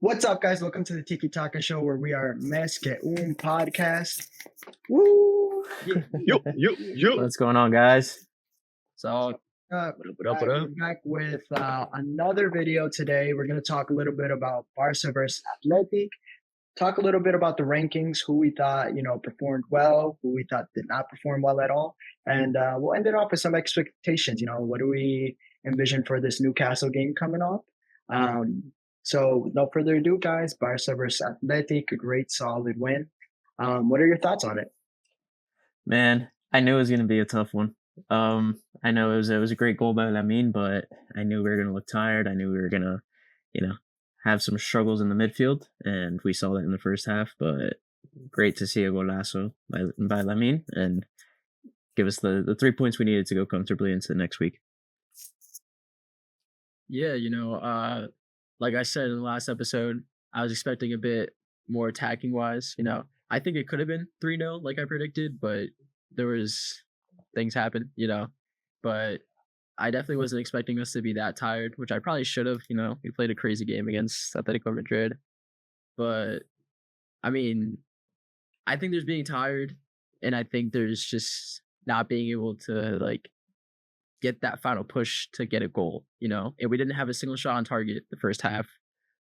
What's up, guys? Welcome to the Tiki-Talka show where we are Mes Que podcast. Woo! What's going on, guys? So, we're back with another video today. We're going to talk a little bit about Barca versus Athletic. Talk a little bit about the rankings, who we thought, performed well, who we thought did not perform well at all. And we'll end it off with some expectations. What do we envision for this Newcastle game coming up? So no further ado, guys, Barca versus Athletic, a great solid win. What are your thoughts on it? Man, I knew it was going to be a tough one. I know it was a great goal by LAMINE, but I knew we were going to look tired. I knew we were going to, have some struggles in the midfield, and we saw that in the first half. But great to see a golazo by LAMINE and give us the 3 points we needed to go comfortably into the next week. Yeah, like I said in the last episode, I was expecting a bit more attacking wise. I think it could have been 3-0 like I predicted, but there was things happen, But I definitely wasn't expecting us to be that tired, which I probably should have. We played a crazy game against Atletico Madrid. But, I mean, I think there's being tired, and I think there's just not being able to, get that final push to get a goal, And we didn't have a single shot on target the first half.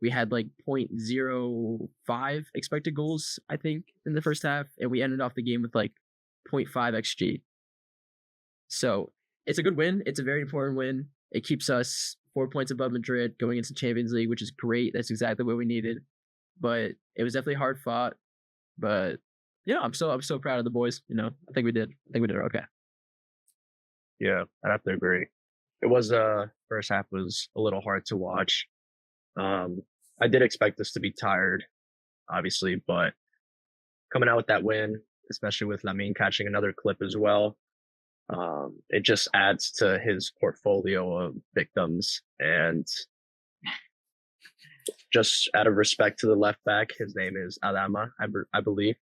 We had 0.05 expected goals, I think, in the first half, and we ended off the game with 0.5 XG. So it's a good win. It's a very important win. It keeps us 4 points above Madrid going into Champions League, which is great. That's exactly what we needed. But it was definitely hard fought. But I'm so proud of the boys. I think we did okay. Yeah, I'd have to agree. It was first half was a little hard to watch. I did expect us to be tired, obviously, but coming out with that win, especially with LAMINE catching another clip as well, it just adds to his portfolio of victims. And just out of respect to the left back, his name is Adama, I believe,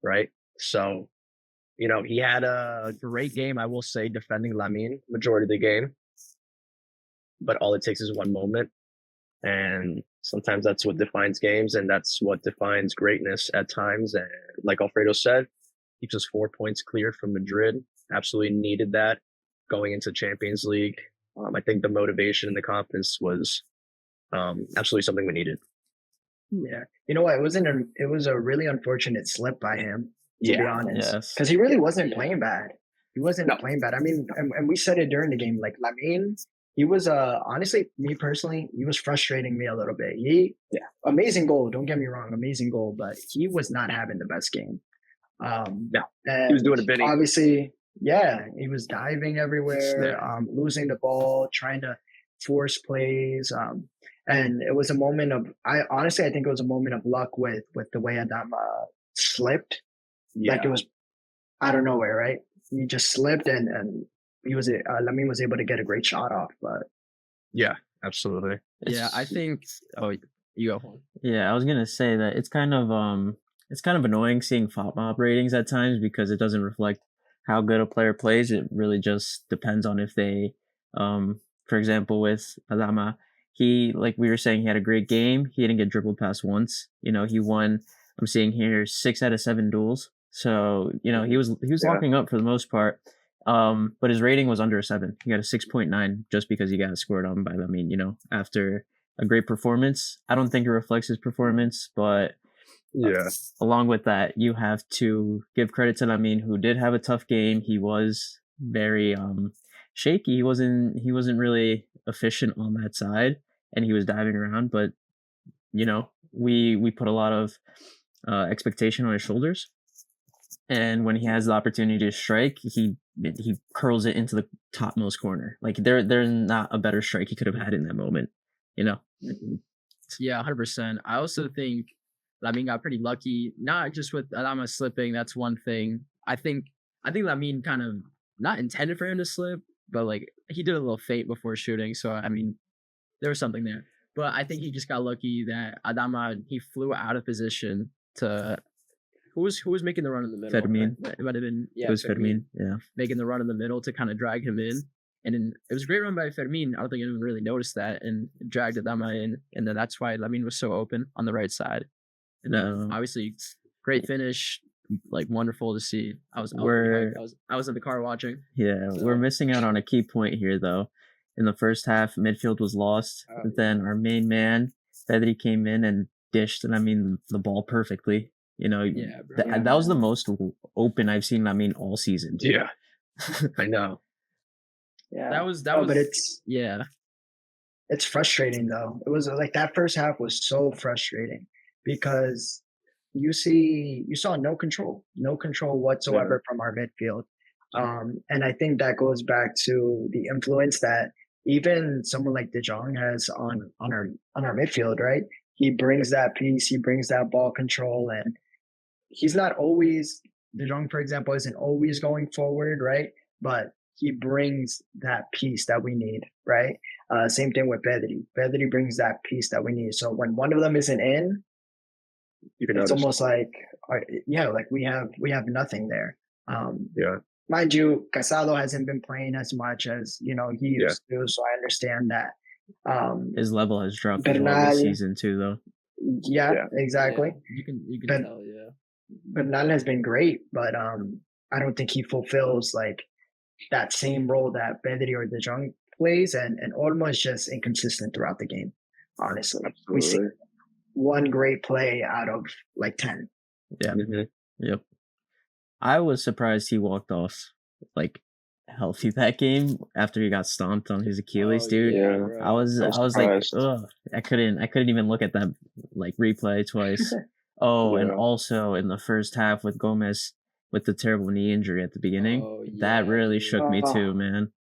right? So, he had a great game, I will say, defending LAMINE majority of the game. But all it takes is one moment. And sometimes that's what defines games, and that's what defines greatness at times. And like Alfredo said, keeps us 4 points clear from Madrid. Absolutely needed that going into Champions League. I think the motivation and the confidence was absolutely something we needed. Yeah. You know what? It was a really unfortunate slip by him, to be honest. Because he really wasn't playing bad. He wasn't playing bad. I mean, and we said it during the game, LAMINE, he was, honestly, me personally, he was frustrating me a little bit. Amazing goal. Don't get me wrong. Amazing goal. But he was not having the best game. He was doing a bit. Obviously, he was diving everywhere, losing the ball, trying to force plays. And it was a moment of, I think it was a moment of luck with the way Adama slipped. Yeah. It was out of nowhere, right? He just slipped and LAMINE was able to get a great shot off. But yeah, absolutely. I think. Oh, you go. Yeah, I was gonna say that it's kind of annoying seeing FOTMOB ratings at times because it doesn't reflect how good a player plays. It really just depends on if they, for example, with Adama, he, like we were saying, he had a great game. He didn't get dribbled past once. He won. I'm seeing here 6 out of 7 duels. So he was locking up for the most part. But his rating was under a 7. He got a 6.9 just because he got scored on by LAMINE. After a great performance, I don't think it reflects his performance, but along with that, you have to give credit to LAMINE, who did have a tough game. He was very shaky. He wasn't really efficient on that side, and he was diving around. But we put a lot of expectation on his shoulders, and when he has the opportunity to strike, he curls it into the topmost corner. There's not a better strike he could have had in that moment. Yeah, 100%. I also think LAMINE got pretty lucky, not just with Adama slipping. That's one thing. I think LAMINE kind of not intended for him to slip, but he did a little feint before shooting. So I mean, there was something there. But I think he just got lucky that Adama, he flew out of position to who was making the run in the middle. Fermin. It might have been It was Fermin. Yeah, making the run in the middle to kind of drag him in, And then it was a great run by Fermin. I don't think anyone really noticed that, and dragged Adama in, and then that's why Lamine was so open on the right side. And obviously, great finish, like wonderful to see. I was in the car watching. Yeah, we're missing out on a key point here though. In the first half, midfield was lost. Then our main man, Pedri, came in and dished, and I mean the ball perfectly. You know, that was the most open I've seen Lamine all season. Yeah, I know. Yeah, that was. But it's it's frustrating though. It was like that first half was so frustrating because you saw no control whatsoever from our midfield. And I think that goes back to the influence that even someone like De Jong has on our midfield, right? He brings that piece, he brings that ball control, and he's not always, De Jong, for example, isn't always going forward, right? But he brings that piece that we need, right? Same thing with Pedri. Pedri brings that piece that we need. So when one of them isn't in, it's almost like, like we have nothing there. Mind you, Casado hasn't been playing as much as he used to, so I understand that. His level has dropped as well this season too, though. Yeah, exactly. Yeah. You can tell, yeah. Bernal has been great, but I don't think he fulfills like that same role that Pedri or De Jong plays, and Olmo is just inconsistent throughout the game. Honestly, we see one great play out of like 10. Yeah. Mm-hmm. Yep. I was surprised he walked off like healthy that game after he got stomped on his Achilles, dude. Yeah, right. I was like, ugh, I couldn't even look at that like replay twice. And also in the first half with Gomez with the terrible knee injury at the beginning, that really shook me too, man.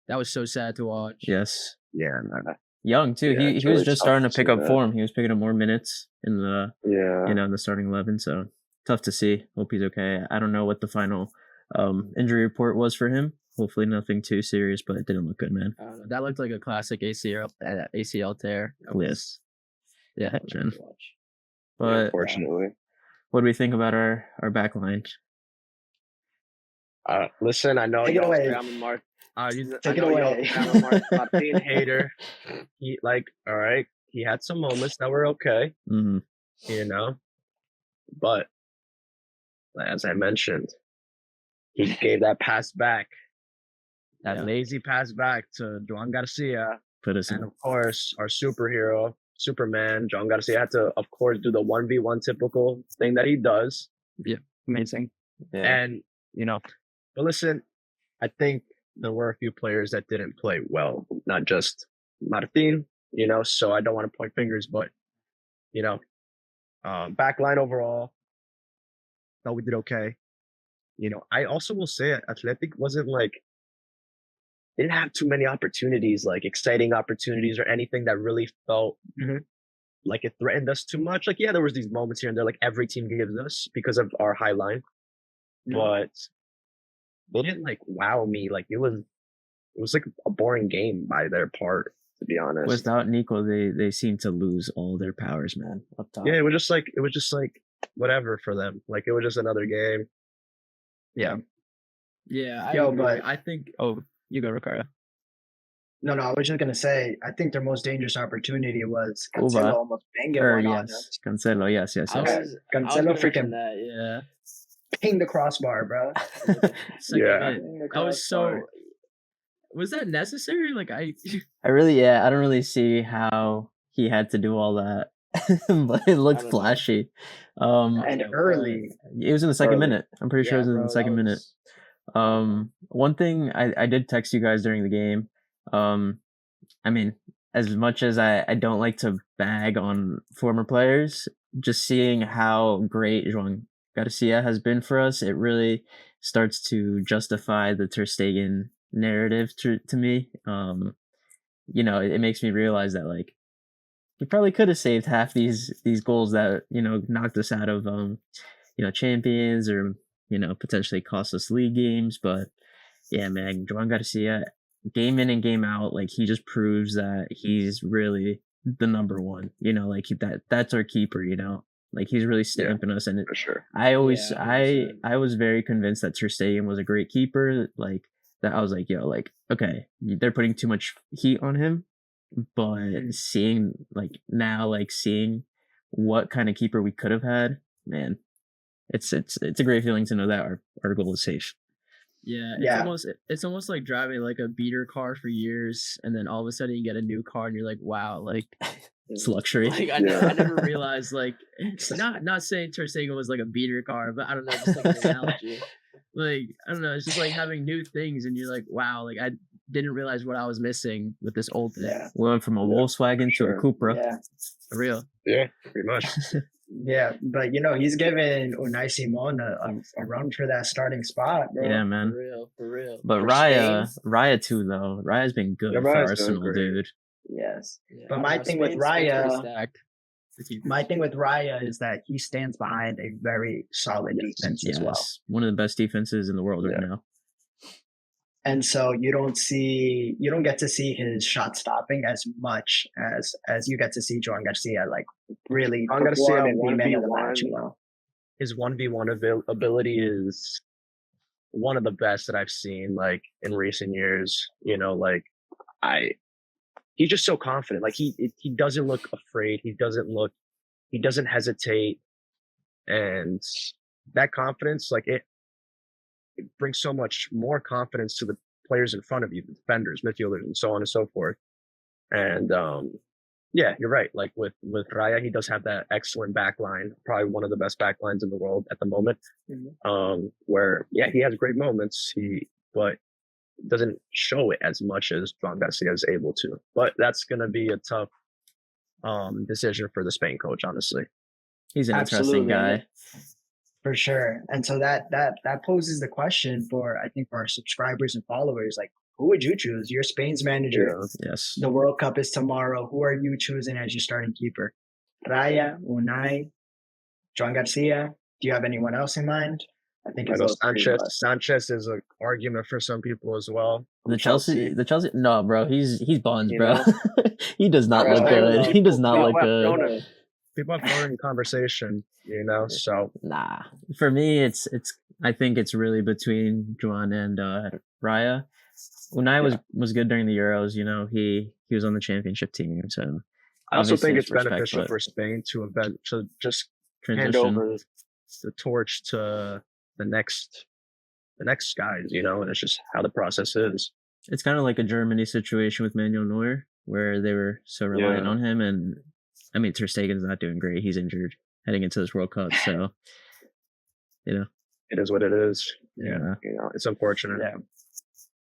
That was so sad to watch. Yes. Yeah. Young too. He was really just starting to pick up form. He was picking up more minutes in the in the starting 11. So tough to see. Hope he's okay. I don't know what the final injury report was for him. Hopefully nothing too serious, but it didn't look good, man. That looked like a classic ACL tear. Yes. Yeah. But unfortunately, what do we think about our back line? Listen, I know take it away. Take it away. I'm a Martin hater. He all right. He had some moments that were okay, but as I mentioned, he gave that pass back, lazy pass back to Joan Garcia, and of course our superhero, Superman, Joan Garcia had to, of course, do the 1v1 typical thing that he does. Yeah, amazing. Yeah. And but listen, I think there were a few players that didn't play well, not just Martin, so I don't want to point fingers, but, backline overall, thought we did okay. I also will say Athletic wasn't didn't have too many opportunities, like exciting opportunities or anything that really felt like it threatened us too much. Like, there was these moments here and there, like every team gives us because of our high line, but they didn't wow me. Like it was like a boring game by their part, to be honest. Without Nico, they seemed to lose all their powers, man. Up top. Yeah, it was just like whatever for them. Like it was just another game. Yeah. Yeah. But I think. Oh, you go, Ricardo. No, I was just gonna say, I think their most dangerous opportunity was Cancelo almost banging one on us. Cancelo, yes. Cancelo freaking ping the crossbar, bro. I was so. Was that necessary? I don't really see how he had to do all that, but it looked flashy. And early. It was in the second minute. I'm pretty sure it was in the second minute. One thing I did text you guys during the game. I mean, as much as I don't like to bag on former players, just seeing how great Joan Garcia has been for us, it really starts to justify the Ter Stegen narrative to me. It makes me realize that he probably could have saved half these goals that knocked us out of champions or potentially cost us league games. But yeah, man, Joan Garcia, game in and game out, he just proves that he's really the number one. That's our keeper. He's really stamping us, and for sure. I was very convinced that Ter Stegen was a great keeper. that I was like, yo, like, okay, they're putting too much heat on him. But seeing what kind of keeper we could have had, man, it's a great feeling to know that our goal is safe. Yeah, Yeah. it's almost like driving like a beater car for years, and then all of a sudden you get a new car, and you're like, wow, like It's luxury. like I never realized, like, not saying Ter Stegen was like a beater car, but I don't know, just like an analogy. Like, I don't know, it's just like having new things, and you're like, wow, like I didn't realize what I was missing with this old thing. Yeah. We went from a Volkswagen to a Cupra. Yeah. For real. Yeah, pretty much. Yeah, but he's giving Unai Simon a run for that starting spot, bro. Yeah, For man. real, for real. But For Raya too, though. Raya's been good Yeah, for Raya's doing Arsenal, great. dude. Yes. Yeah, But I my don't know, thing with Spain's pretty Raya- stacked. My thing with Raya is that he stands behind a very solid defense as well. Yes, one of the best defenses in the world right now. And so you don't get to see his shot stopping as much as you get to see Joan Garcia like really Joan Garcia perform in and be man of the 1v1. match, His 1v1 ability is one of the best that I've seen, like, in recent years. You know, like, he's just so confident. Like, he doesn't look afraid. He doesn't hesitate. And that confidence, like, it brings so much more confidence to the players in front of you, the defenders, midfielders, and so on and so forth. And yeah, you're right. Like with Raya, he does have that excellent back line, probably one of the best back lines in the world at the moment. Where he has great moments, but doesn't show it as much as Joan Garcia is able to. But that's gonna be a tough decision for the Spain coach, honestly. He's an interesting guy. For sure. And so that poses the question for, I think, for our subscribers and followers, like, who would you choose? You're Spain's manager. Yeah. Yes. The World Cup is tomorrow. Who are you choosing as your starting keeper? Raya, Unai, Joan Garcia? Do you have anyone else in mind? I think it's those three of us. Sanchez is an argument for some people as well. The Chelsea, no, bro, he's buns, You bro. He does not look good. He does not look good. People have thrown in conversation, you know. So nah, for me, I think it's really between Juan and Raya. Unai was good during the Euros. You know, he was on the championship team. So I also think it's respect, beneficial but for Spain to just hand transition. over the torch to the next guys, you know, and it's just how the process is. It's kind of like a Germany situation with Manuel Neuer, where they were so reliant on him, and I mean, Ter Stegen's not doing great. He's injured heading into this World Cup, so you know, it is what it is. Yeah. You know, it's unfortunate.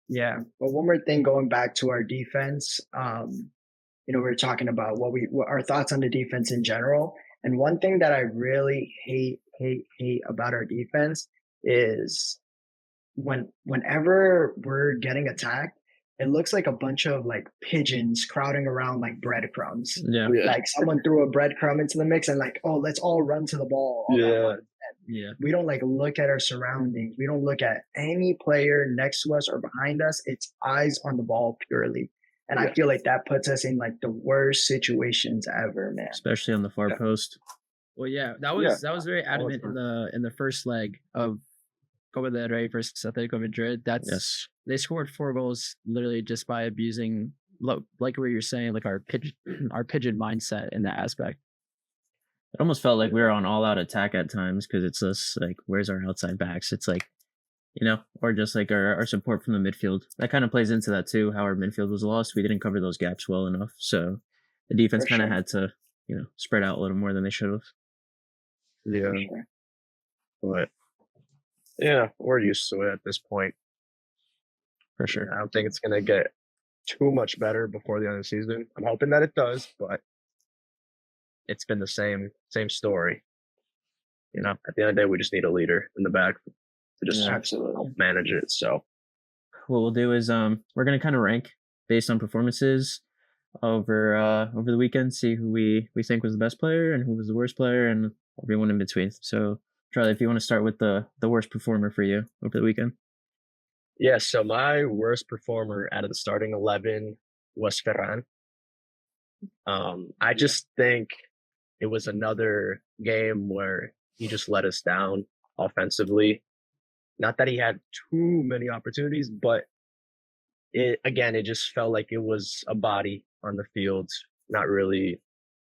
Yeah. But one more thing, going back to our defense, we were talking about what our thoughts on the defense in general. And one thing that I really hate about our defense is whenever we're getting attacked, it looks like a bunch of like pigeons crowding around like breadcrumbs. Yeah. Like someone threw a breadcrumb into the mix and like, oh, let's all run to the ball. Yeah. We don't like look at our surroundings. We don't look at any player next to us or behind us. It's eyes on the ball purely. And I feel like that puts us in like the worst situations ever, man. Especially on the far post. Well, yeah, that was very adamant in the first leg of Copa del Rey versus Atletico Madrid. They scored 4 goals literally just by abusing, like what you're saying, like our pigeon mindset in that aspect. It almost felt like we were on all-out attack at times because it's just like, where's our outside backs? It's like, you know, or just like our support from the midfield. That kind of plays into that too, how our midfield was lost. We didn't cover those gaps well enough. So the defense kind of had to, you know, spread out a little more than they should have. Yeah. But yeah, we're used to it at this point. For sure. I don't think it's going to get too much better before the end of the season. I'm hoping that it does, but it's been the same story. You know, at the end of the day, we just need a leader in the back to just help manage it. So what we'll do is we're going to kind of rank based on performances over the weekend, see who we think was the best player and who was the worst player and everyone in between. So Charlie, if you want to start with the worst performer for you over the weekend. Yeah, so my worst performer out of the starting 11 was Ferran. I just think it was another game where he just let us down offensively. Not that he had too many opportunities, but it just felt like it was a body on the field, not really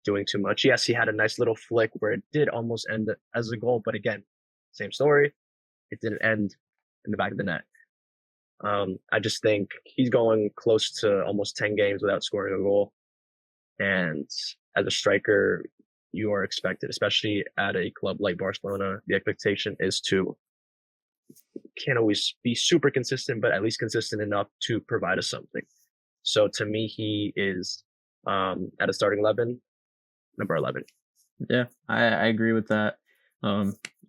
doing too much. Yes, he had a nice little flick where it did almost end as a goal, but again, same story. It didn't end in the back of the net. I just think he's going close to almost 10 games without scoring a goal. And as a striker, you are expected, especially at a club like Barcelona, the expectation is to can't always be super consistent, but at least consistent enough to provide us something. So to me, he is at a starting 11, number 11. Yeah, I agree with that.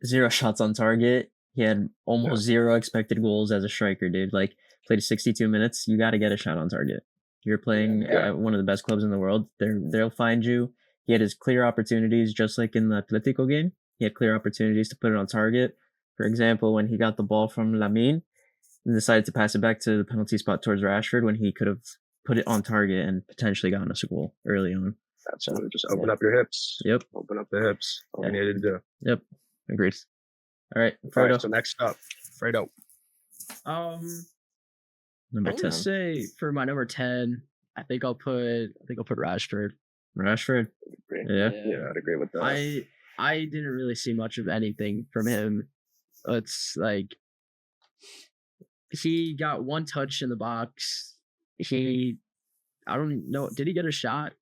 0 shots on target. He had almost 0 expected goals as a striker, dude. Like, played 62 minutes. You got to get a shot on target. You're playing at one of the best clubs in the world. They'll find you. He had his clear opportunities, just like in the Atletico game. He had clear opportunities to put it on target. For example, when he got the ball from Lamine and decided to pass it back to the penalty spot towards Rashford, when he could have put it on target and potentially gotten us a goal early on. That's it. Just open up your hips. Yep. Open up the hips. All you needed to do. Yep. Agreed. All right. All right, so next up, Fredo. Number I'm 10. gonna say for my number 10, I think I'll put Rashford. Rashford. Yeah. Yeah, I'd agree with that. I didn't really see much of anything from him. It's like he got 1 touch in the box. I don't know. Did he get a shot?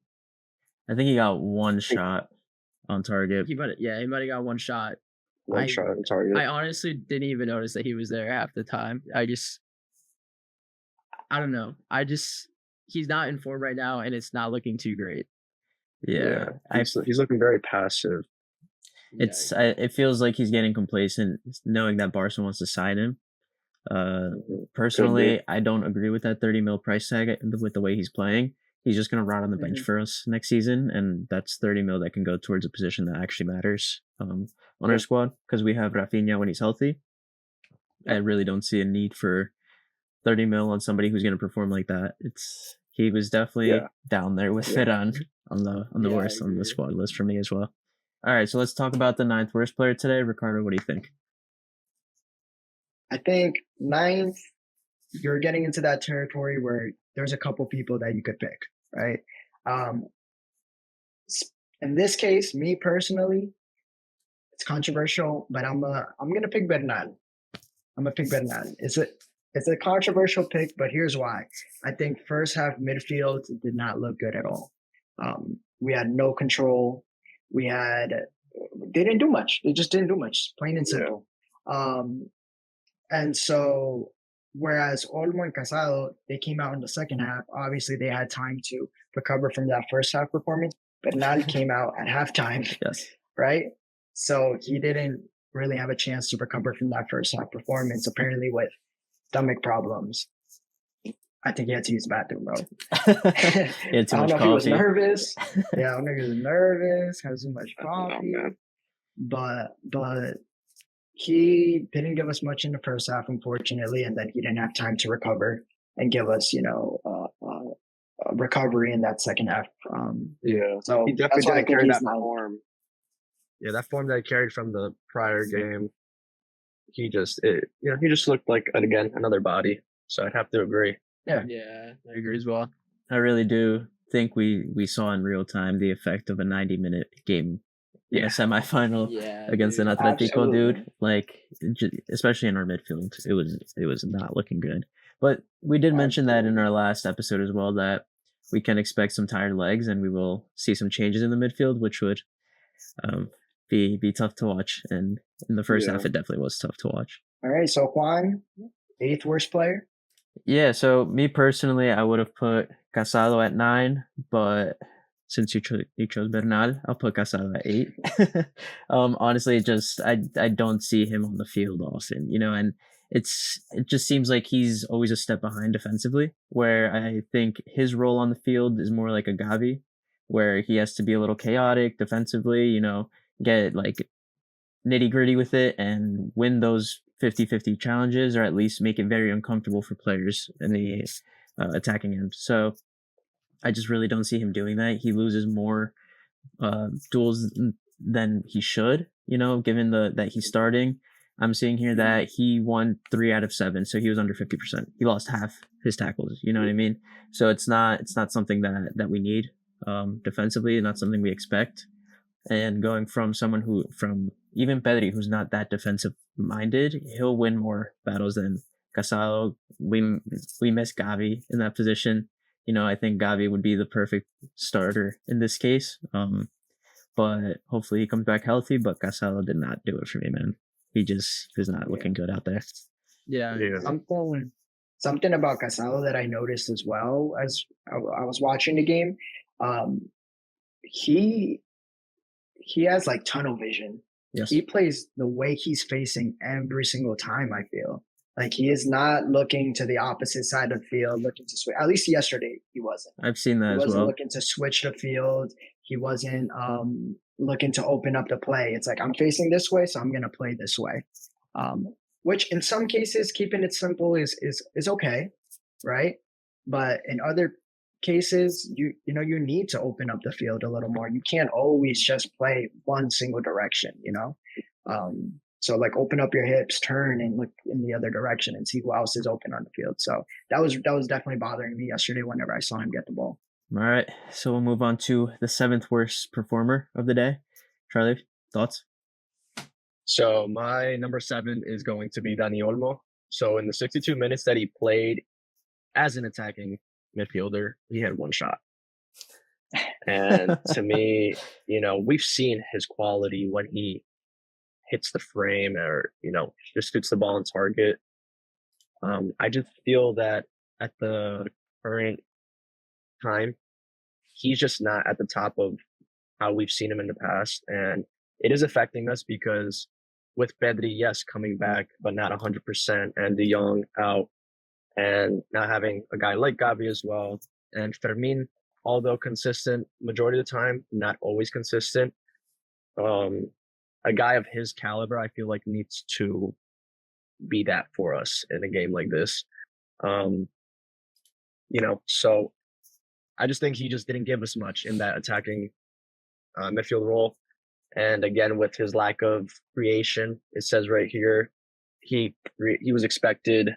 I think he got 1 shot on target. He might have got 1 shot. One shot on target. I honestly didn't even notice that he was there half the time. I don't know. He's not in form right now, and it's not looking too great. Yeah. He's looking very passive. It feels like he's getting complacent, knowing that Barca wants to sign him. Personally, I don't agree with that 30 mil price tag with the way he's playing. He's just going to rot on the bench for us next season, and that's 30 mil that can go towards a position that actually matters on our squad, because we have Rafinha when he's healthy. I really don't see a need for 30 mil on somebody who's going to perform like that. He was definitely down there with Ferran on the worst on the squad list for me as well. All right, so let's talk about the 9th worst player today. Ricardo, what do you think? I think 9th, you're getting into that territory where there's a couple people that you could pick, right? In this case, me personally, it's controversial, but I'm gonna pick Bernal. I'm gonna pick Bernal. It's a controversial pick, but here's why. I think first half midfield did not look good at all. We had no control. They didn't do much. They just didn't do much, plain and simple. And so, whereas Olmo and Casado, they came out in the second half. Obviously, they had time to recover from that first half performance. But Bernal came out at halftime, right? So he didn't really have a chance to recover from that first half performance, apparently with stomach problems. I think he had to use the bathroom, bro. He had too much coffee. I don't know if he was nervous. Yeah, I don't know if he was nervous, had too much coffee. But he didn't give us much in the first half, unfortunately, and then he didn't have time to recover and give us, a recovery in that second half. So he definitely didn't carry that form. Yeah, that form that he carried from the prior game, he just looked like another body. So I'd have to agree. Yeah, I agree as well. I really do think we saw in real time the effect of a 90-minute game in a semifinal against an Atletico, dude. Like, especially in our midfield, it was not looking good. But we did mention that in our last episode as well, that we can expect some tired legs, and we will see some changes in the midfield, which would be tough to watch. And in the first half, it definitely was tough to watch. All right, so Juan, 8th worst player. Yeah, so me personally, I would have put Casado at 9, but since you chose Bernal, I'll put Casado at 8. Honestly, I don't see him on the field often, and it just seems like he's always a step behind defensively, where I think his role on the field is more like a Gavi, where he has to be a little chaotic defensively, get like nitty gritty with it and win those 50-50 challenges, or at least make it very uncomfortable for players in the attacking end. So I just really don't see him doing that. He loses more duels than he should, given that he's starting. I'm seeing here that he won 3 out of 7, so he was under 50%. He lost half his tackles. You know what I mean? So it's not something that we need defensively, not something we expect. And going from someone from even Pedri, who's not that defensive minded, he'll win more battles than Casalo. We miss Gavi in that position. I think Gavi would be the perfect starter in this case. But hopefully he comes back healthy. But Casalo did not do it for me, man. He was not looking good out there. Yeah. Something about Casalo that I noticed as well as I was watching the game. He has like tunnel vision. Yes. He plays the way he's facing every single time, I feel. Like he is not looking to the opposite side of the field, looking to switch. At least yesterday, he wasn't. I've seen that as well. He wasn't looking to switch the field. He wasn't looking to open up the play. It's like, I'm facing this way, so I'm going to play this way. Which in some cases, keeping it simple is okay, right? But in other cases, you need to open up the field a little more. You can't always just play one single direction, So like open up your hips, turn and look in the other direction and see who else is open on the field. So that was definitely bothering me yesterday whenever I saw him get the ball. All right. So we'll move on to the 7th worst performer of the day. Charlie, thoughts? So my number 7 is going to be Dani Olmo. So in the 62 minutes that he played as an attacking midfielder, he had 1 shot. And to me, we've seen his quality when he hits the frame or, just shoots the ball on target. I just feel that at the current time, he's just not at the top of how we've seen him in the past. And it is affecting us because with Pedri, yes, coming back, but not 100%, and De Jong out, and not having a guy like Gavi as well, and Fermin, although consistent majority of the time, not always consistent. A guy of his caliber, I feel like, needs to be that for us in a game like this. So I just think he just didn't give us much in that attacking midfield role. And again, with his lack of creation, it says right here, he was expected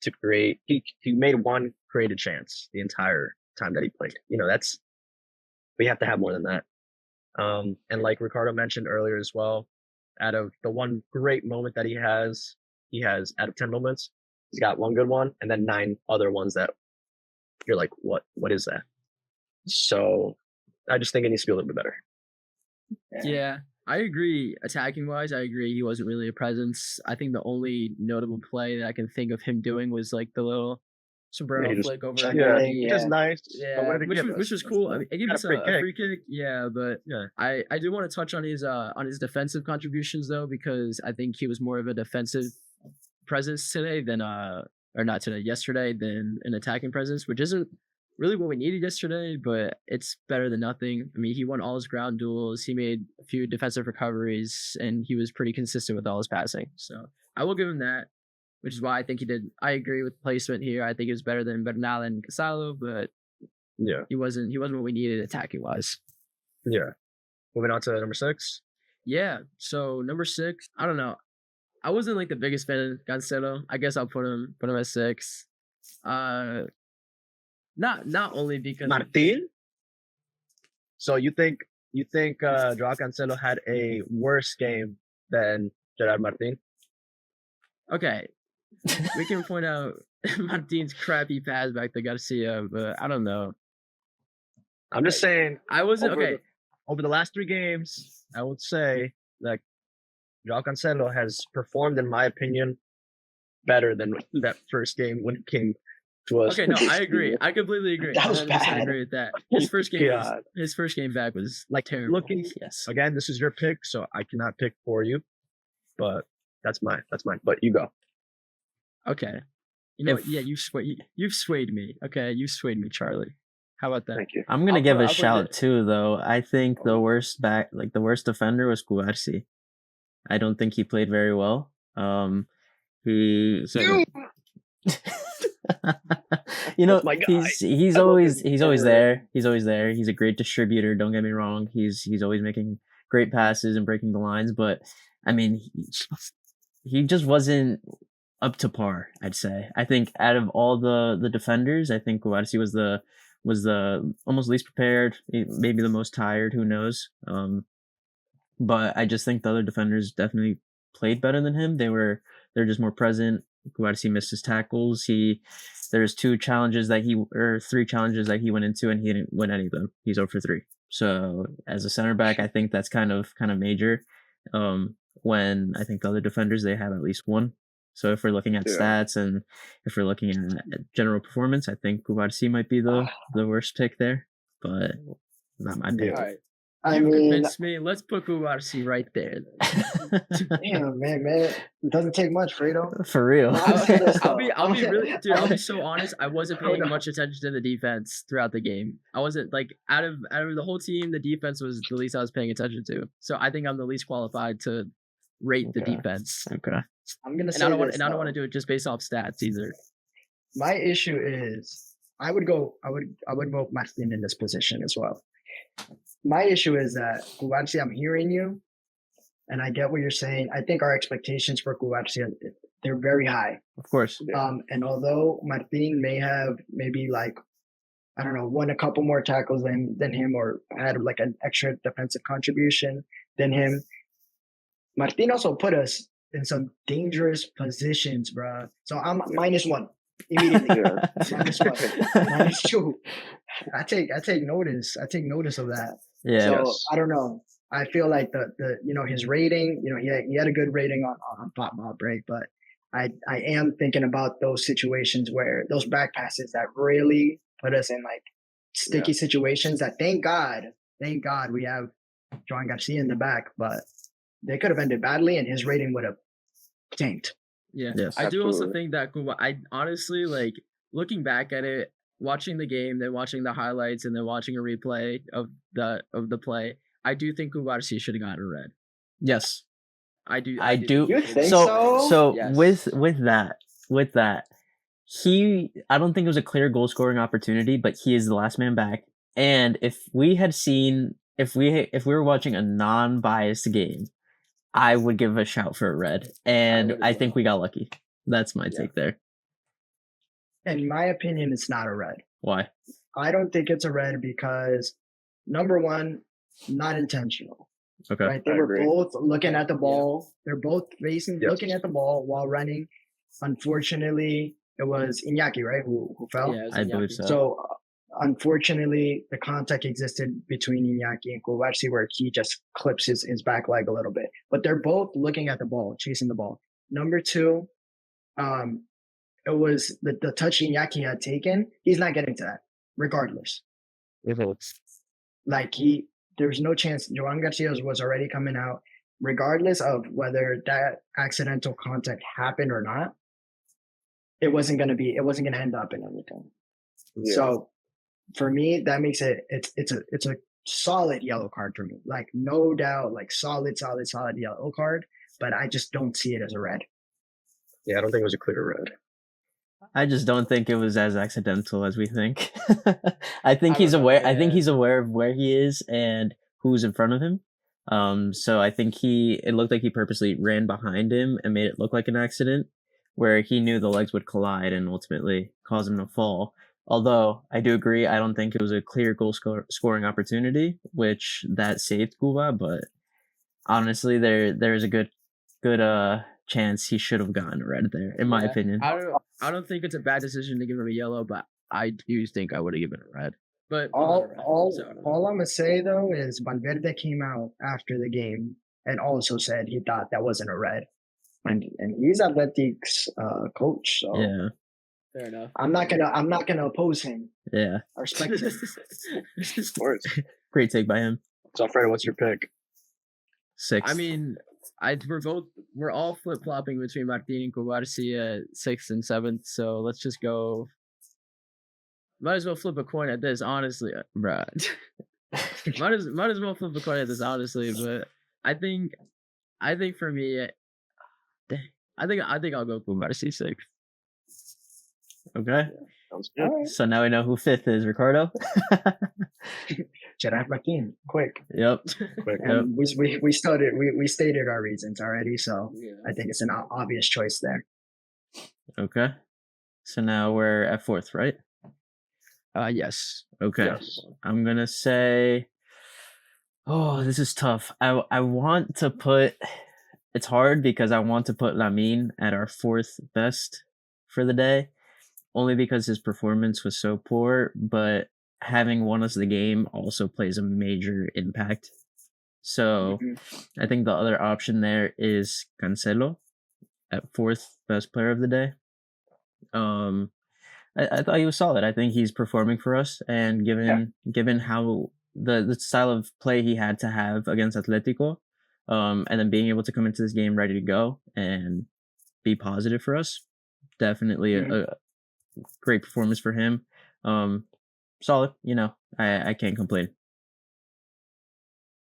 to create. He made 1 created chance the entire time that he played. We have to have more than that. And like Ricardo mentioned earlier as well, out of the 1 great moment that he has out of 10 moments, he's got 1 good one and then 9 other ones that you're like, what is that? So I just think it needs to be a little bit better. Yeah, I agree. Attacking wise, I agree. He wasn't really a presence. I think the only notable play that I can think of him doing was like the little sombrero flick over. Just nice. Yeah, which was cool. I mean, it gave us a free kick. Yeah, but I do want to touch on his defensive contributions though, because I think he was more of a defensive presence today than yesterday than an attacking presence, which isn't really what we needed yesterday, but it's better than nothing. I mean, he won all his ground duels, he made a few defensive recoveries, and he was pretty consistent with all his passing. So I will give him that, which is why I think he did. I agree with placement here. I think he was better than Bernal and Casalo, but he wasn't what we needed attacking wise. Yeah. Moving on to number 6. Yeah. So number 6, I don't know. I wasn't like the biggest fan of Cancelo. I guess I'll put him at 6. Not only because Martin. So you think Joao Cancelo had a worse game than Gerard Martin? Okay, we can point out Martin's crappy pass back to Garcia, but I don't know. I'm just saying. I wasn't over the last 3 games. I would say that Joao Cancelo has performed, in my opinion, better than that first game when it came to us. Okay, no, I agree. I completely agree. That was bad. I agree with that. His first game back was like terrible. Looking, yes. Again, this is your pick, so I cannot pick for you, but that's mine. But you go. Okay. You've swayed me. Okay, you swayed me, Charlie. How about that? Thank you. I'm gonna give a shout too, though. I think the worst defender was Cubarsi. I don't think he played very well. He's always there. He's always there. He's a great distributor. Don't get me wrong. He's always making great passes and breaking the lines. But I mean, he just wasn't up to par, I'd say. I think out of all the defenders, I think Guarci was the almost least prepared, maybe the most tired, who knows. But I just think the other defenders definitely played better than him. They're just more present. Guarci missed his tackles. There's 3 challenges that he went into, and he didn't win any of them. He's 0 for 3. So as a center back, I think that's kind of major. When I think the other defenders, they have at least 1. So if we're looking at stats and if we're looking at general performance, I think Guarci might be the worst pick there, but not my pick. All right. You convinced me. Let's put Guarci right there. Damn, man. It doesn't take much, Fredo. For real. I'll be really, dude. I'll be so honest. I wasn't paying much attention to the defense throughout the game. I wasn't like out of the whole team, the defense was the least I was paying attention to. So I think I'm the least qualified to rate the defense. Okay. I'm gonna say, I don't want to do it just based off stats either. My issue is, I would vote Martin in this position as well. My issue is that Guarci, I'm hearing you, and I get what you're saying. I think our expectations for Guarci, they're very high. Of course. And although Martin may have maybe won a couple more tackles than him, or had like an extra defensive contribution than him, Martin also put us in some dangerous positions, bro. So I'm -1 immediately. -1, -2. I take notice. I take notice of that. Yeah. So I don't know. I feel like the his rating, he had a good rating on Pop Mob break, but I am thinking about those situations where those back passes that really put us in like sticky situations. That thank God we have Joan Garcia in the back, but they could have ended badly, and his rating would have tanked. Yeah, yes, I do also think that I honestly, like, looking back at it, watching the game, then watching the highlights, and then watching a replay of the play, I do think Guarci should have gotten a red. Yes, I do. You think so? So yes. with that, I don't think it was a clear goal scoring opportunity, but he is the last man back. And if we were watching a non-biased game, I would give a shout for a red, and I think we got lucky. That's my take there. In my opinion, it's not a red. Why? I don't think it's a red because, number one, not intentional. Okay. Right? They were both looking at the ball. They're both looking at the ball while running. Unfortunately, it was Iñaki, right, who fell? Yeah, I believe so. So, unfortunately, the contact existed between Iñaki and Guarci where he just clips his back leg a little bit. But they're both looking at the ball, chasing the ball. Number two, it was the touch Iñaki had taken. He's not getting to that, regardless. Like there's no chance. Joan Garcia was already coming out, regardless of whether that accidental contact happened or not. It wasn't going to end up in anything. Yeah. So for me, that makes it's a solid yellow card for me. Like, no doubt, like solid yellow card. But I just don't see it as a red. Yeah, I don't think it was a clear red. I just don't think it was as accidental as we think. I think he's aware. Yeah. I think he's aware of where he is and who's in front of him. So I think it looked like he purposely ran behind him and made it look like an accident, where he knew the legs would collide and ultimately cause him to fall. Although I do agree, I don't think it was a clear goal scoring opportunity, which that saved Cuba. But honestly, there is a good chance he should have gotten a red there, in my opinion. I don't think it's a bad decision to give him a yellow, but I do think I would have given a red. But all I'm gonna say though is Valverde came out after the game and also said he thought that wasn't a red, and he's Atletic's coach, so yeah, fair enough. I'm not gonna oppose him. Yeah, I respect him. Of course. Great take by him. So, Alfredo, what's your pick? 6. I mean, we're all flip flopping between Martin and Guarci at 6th and 7th. So let's just go. Might as well flip a coin at this, honestly, bruh. might as well flip a coin at this, honestly. But I think for me, I think I'll go Guarci 6th. Okay. Sounds good. So now we know who 5th is, Ricardo. Gerard Martin, quick. Yep. And we stated our reasons already, so I think it's an obvious choice there. Okay. So now we're at fourth, right? Yes. Okay. Yes. I'm gonna say, oh, this is tough. I want to put. It's hard because I want to put LAMINE at our fourth best for the day, only because his performance was so poor. But having won us the game also plays a major impact. So I think the other option there is Cancelo at fourth best player of the day. I thought he was solid. I think he's performing for us, and given how the style of play he had to have against Atletico, and then being able to come into this game ready to go and be positive for us, definitely a great performance for him. Solid, I can't complain.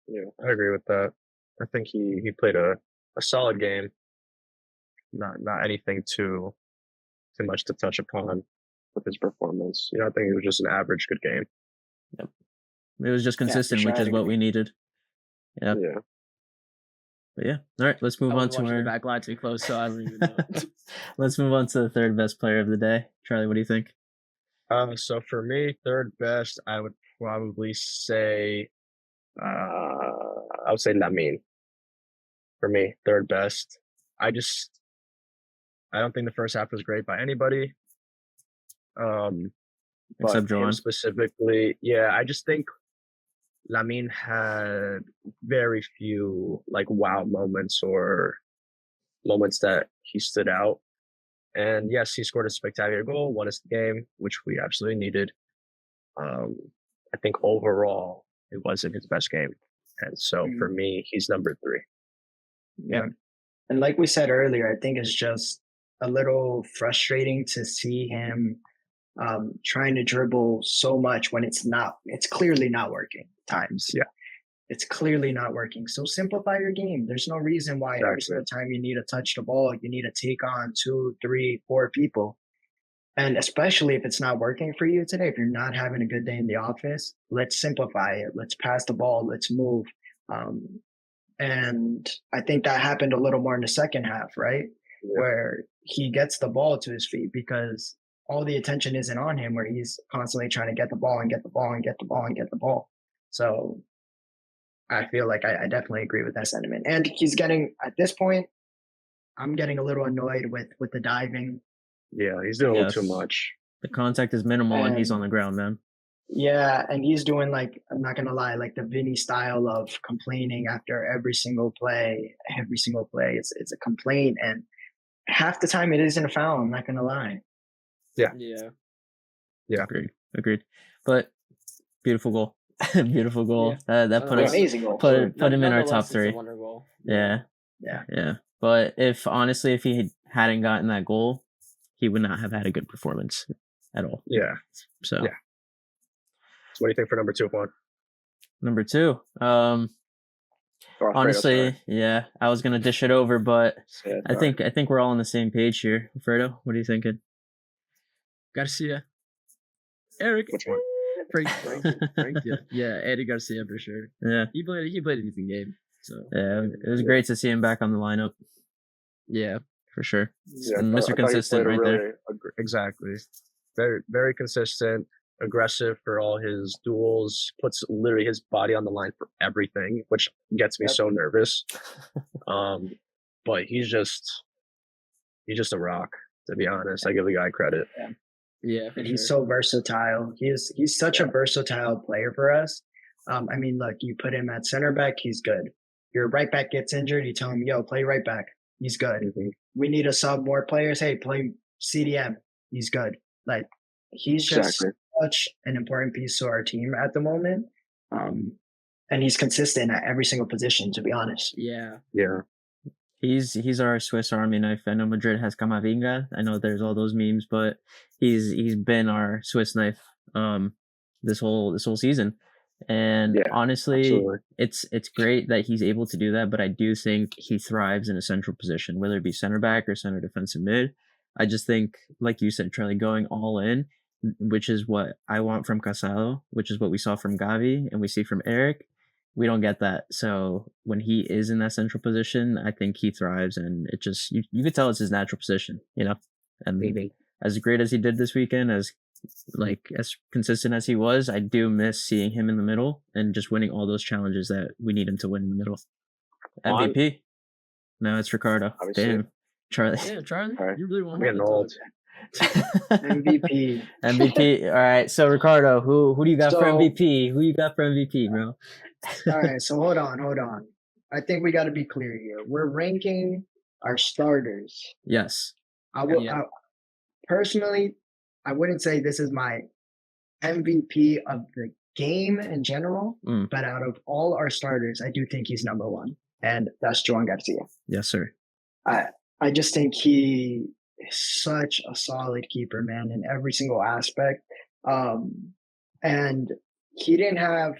Yeah, I agree with that. I think he played a solid game. Not anything too much to touch upon with his performance. I think it was just an average good game. Yep. It was just consistent, sure, which is what we needed. Yep. Yeah. But yeah. All right, let's move on to our the back line too close, so I don't even know. Let's move on to the third best player of the day. Charlie, what do you think? So for me, third best, I would probably say LAMINE. For me, third best. I don't think the first half was great by anybody. Except but him Joan. specifically, yeah, I just think LAMINE had very few wow moments or moments that he stood out. And yes, he scored a spectacular goal, won us the game, which we absolutely needed. I think overall it wasn't his best game. And so for me, he's number 3. Yeah. And like we said earlier, I think it's just a little frustrating to see him trying to dribble so much when it's clearly not working at times. Yeah. It's clearly not working. So simplify your game. There's no reason why every single time you need to touch the ball, you need to take on 2, 3, 4 people. And especially if it's not working for you today, if you're not having a good day in the office, let's simplify it. Let's pass the ball. Let's move. And I think that happened a little more in the second half, right? Yeah. Where he gets the ball to his feet because all the attention isn't on him, where he's constantly trying to get the ball and get the ball and get the ball and get the ball. So I feel like I definitely agree with that sentiment. And he's getting, at this point, I'm getting a little annoyed with the diving. Yeah, he's doing a little too much. The contact is minimal and he's on the ground, man. Yeah, and he's doing I'm not going to lie, the Vinny style of complaining after every single play. Every single play, it's a complaint. And half the time it isn't a foul, I'm not going to lie. Yeah. Agreed. But beautiful goal. Beautiful goal. Yeah. That put amazing goal. Put him in our top 3. Goal. Yeah. But if he hadn't gotten that goal, he would not have had a good performance at all. Yeah. So what do you think for number 2, Juan? Number 2. Honestly, I was gonna dish it over, but I think we're all on the same page here. Alfredo, what are you thinking? Garcia. Eric. Which one? Frank. Yeah, Eddie Garcia for sure. Yeah. He played a decent game. So yeah, it was great to see him back on the lineup. Yeah, for sure. Yeah, and Mr. Consistent right there. Exactly. Very, very consistent, aggressive for all his duels, puts literally his body on the line for everything, which gets me so nervous. But he's just a rock, to be honest. I give the guy credit. Yeah, and he's so versatile. He's such a versatile player for us. I mean, look, you put him at center back, he's good. Your right back gets injured, you tell him, yo, play right back. He's good. Mm-hmm. We need to sub more players. Hey, play CDM. He's good. He's just such an important piece to our team at the moment. And he's consistent at every single position, to be honest. Yeah. He's our Swiss Army knife. I know Madrid has Camavinga. I know there's all those memes, but he's been our Swiss knife this whole season. And honestly, absolutely. It's great that he's able to do that, but I do think he thrives in a central position, whether it be center back or center defensive mid. I just think, like you said, Charlie, going all in which is what I want from Casado, which is what we saw from Gavi and we see from Eric. We don't get that. So when he is in that central position, I think he thrives, and it just you could tell it's his natural position, you know. And Maybe. as great as he did this weekend, as consistent as he was, I do miss seeing him in the middle and just winning all those challenges that we need him to win in the middle. MVP? No, it's Ricardo. Obviously. Damn. Charlie. Yeah, Charlie, All right. you really want I'm getting old. MVP. MVP. All right. So Ricardo, who do you got for So- MVP? Who you got for MVP, bro? All right, so hold on. I think we got to be clear here. We're ranking our starters. Yes. Yeah. Personally, I wouldn't say this is my MVP of the game in general, but out of all our starters, I do think he's number one, and that's Joan Garcia. Yes, sir. I just think he is such a solid keeper, man, in every single aspect. And he didn't have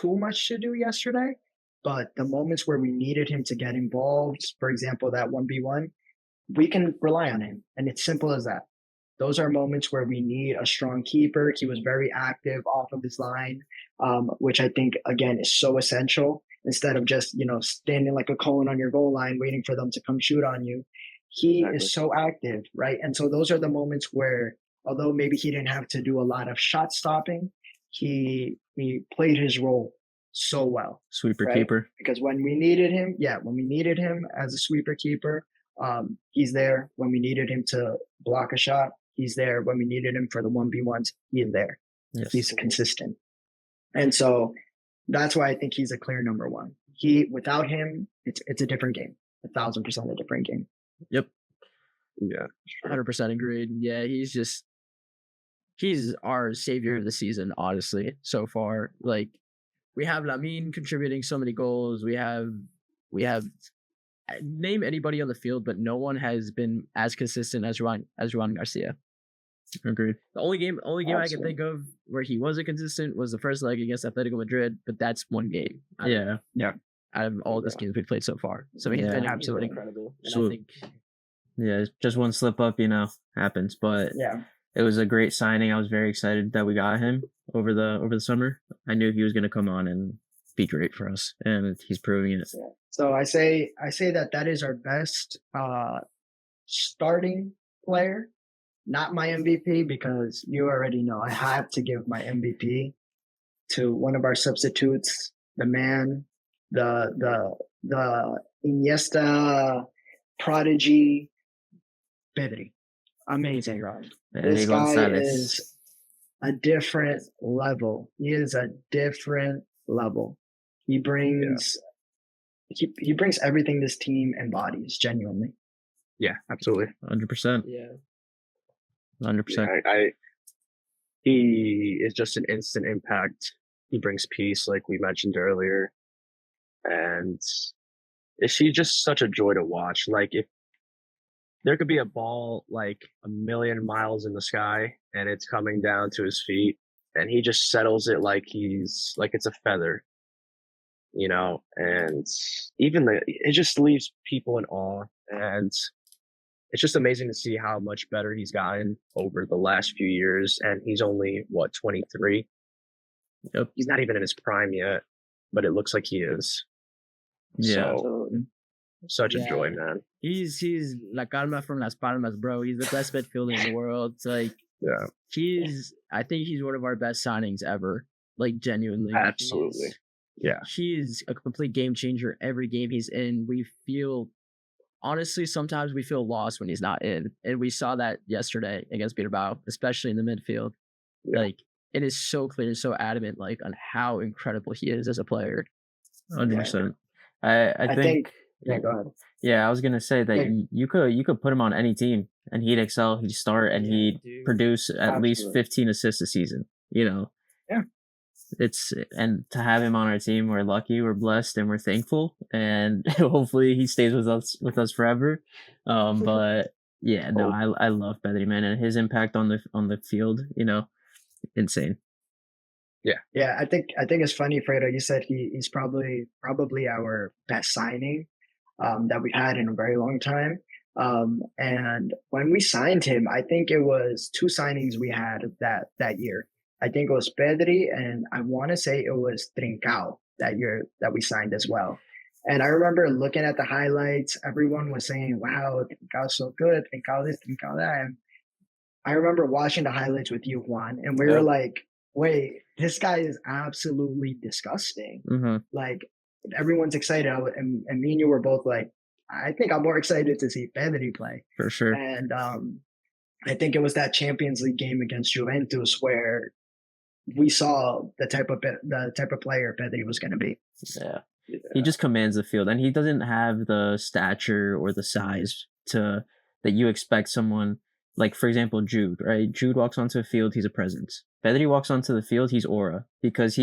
too much to do yesterday, but the moments where we needed him to get involved, for example, that 1v1, we can rely on him. And it's simple as that. Those are moments where we need a strong keeper. He was very active off of his line, which I think, again, is so essential. Instead of just, standing like a cone on your goal line, waiting for them to come shoot on you. He is so active, right? And so those are the moments where, although maybe he didn't have to do a lot of shot stopping, he played his role so well. Sweeper Right. keeper. Because when we needed him as a sweeper keeper, he's there. When we needed him to block a shot, he's there. When we needed him for the 1v1s, he is there. Yes. He's consistent. And so that's why I think he's a clear number one. Without him, it's a different game. 1,000% a different game. Yep. Yeah. 100% agreed. Yeah, he's our savior of the season, honestly, so far. Like, we have Lamine contributing so many goals. We have name anybody on the field, but no one has been as consistent as Juan Garcia. Agreed. The only game I can think of where he wasn't consistent was the first leg against Atletico Madrid, but that's one game. Yeah. Out of all the games we've played so far. So he's been absolutely incredible. And I think Yeah, just one slip up, happens. But Yeah. it was a great signing. I was very excited that we got him over the summer. I knew he was going to come on and be great for us, and he's proving it. So I say that is our best starting player, not my MVP, because you already know I have to give my MVP to one of our substitutes, the man, the Iniesta prodigy, Pedri. Amazing, Ron. This guy is a different level. He is a different level. He brings he brings everything this team embodies, genuinely. Yeah, absolutely. 100%. yeah. 100%. He is just an instant impact. He brings peace, like we mentioned earlier. And she's just such a joy to watch. Like, if there could be a ball like a million miles in the sky and it's coming down to his feet, and he just settles it like it's a feather, and it just leaves people in awe. And it's just amazing to see how much better he's gotten over the last few years. And he's only 23. Yep. He's not even in his prime yet, but it looks like he is. Yeah. So, such a joy, man. He's La Calma from Las Palmas, bro. He's the best midfielder in the world. It's like, Yeah. I think he's one of our best signings ever. Like, genuinely. Absolutely. Yeah. He's a complete game changer every game he's in. Honestly, sometimes we feel lost when he's not in. And we saw that yesterday against Bilbao, especially in the midfield. Yeah. Like, it is so clear and so adamant, like, on how incredible he is as a player. 100%. I think Yeah, go ahead. Yeah, I was gonna say that you could put him on any team and he'd excel, he'd start, and he'd produce at least 15 assists a season. Yeah. And to have him on our team, we're lucky, we're blessed, and we're thankful. And hopefully he stays with us forever. But yeah, no, I love Pedri, man, and his impact on the field, insane. Yeah, I think it's funny, Fredo. You said he's probably our best signing that we've had in a very long time. And when we signed him, I think it was 2 signings we had that year. I think it was Pedri, and I want to say it was Trincao that year that we signed as well. And I remember looking at the highlights, everyone was saying, wow, Trincao's so good, Trincao this, Trincao that. And I remember watching the highlights with you, Juan, and we were like, wait, this guy is absolutely disgusting. Like, everyone's excited. And me and you were both like, I think I'm more excited to see Pedri play. For sure. And I think it was that Champions League game against Juventus where we saw the type of player Pedri was going to be. Yeah. He just commands the field, and he doesn't have the stature or the size that you expect someone like, for example, Jude, right? Jude walks onto the field, he's a presence. Pedri walks onto the field, he's aura, because